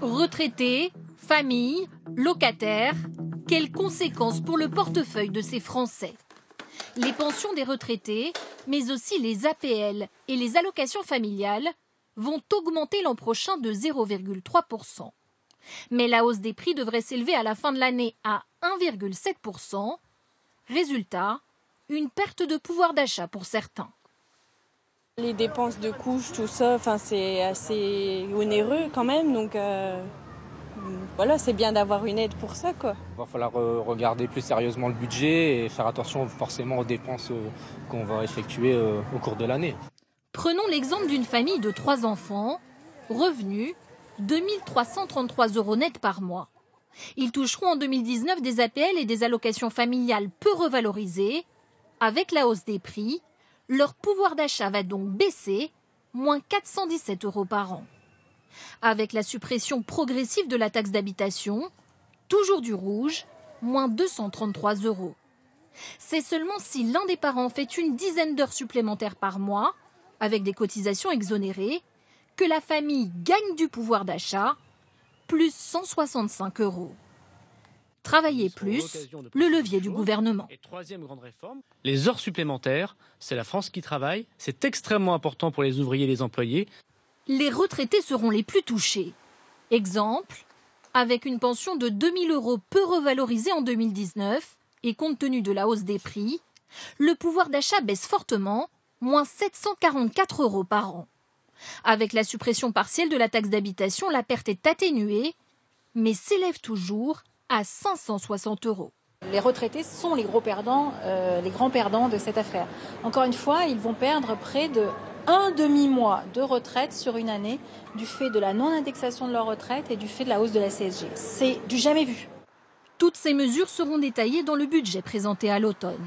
Retraités, familles, locataires, quelles conséquences pour le portefeuille de ces Français? Les pensions des retraités, mais aussi les APL et les allocations familiales vont augmenter l'an prochain de 0,3%. Mais la hausse des prix devrait s'élever à la fin de l'année à 1,7%. Résultat, une perte de pouvoir d'achat pour certains. Les dépenses de couches, tout ça, c'est assez onéreux quand même, donc voilà, c'est bien d'avoir une aide pour ça, quoi. Il va falloir regarder plus sérieusement le budget et faire attention forcément aux dépenses qu'on va effectuer au cours de l'année. Prenons l'exemple d'une famille de 3 enfants, revenu 2 333 € net par mois. Ils toucheront en 2019 des APL et des allocations familiales peu revalorisées. Avec la hausse des prix, leur pouvoir d'achat va donc baisser, moins 417 € par an. Avec la suppression progressive de la taxe d'habitation, toujours du rouge, moins 233 €. C'est seulement si l'un des parents fait une dizaine d'heures supplémentaires par mois, avec des cotisations exonérées, que la famille gagne du pouvoir d'achat, plus 165 €. Travailler plus, le levier du gouvernement. Et troisième grande réforme, les heures supplémentaires, c'est la France qui travaille, c'est extrêmement important pour les ouvriers et les employés. Les retraités seront les plus touchés. Exemple, avec une pension de 2 000 € peu revalorisée en 2019, et compte tenu de la hausse des prix, le pouvoir d'achat baisse fortement, moins 744 € par an. Avec la suppression partielle de la taxe d'habitation, la perte est atténuée, mais s'élève toujours à 560 €. Les retraités sont les gros perdants, les grands perdants de cette affaire. Encore une fois, ils vont perdre près de un demi-mois de retraite sur une année du fait de la non-indexation de leur retraite et du fait de la hausse de la CSG. C'est du jamais vu. Toutes ces mesures seront détaillées dans le budget présenté à l'automne.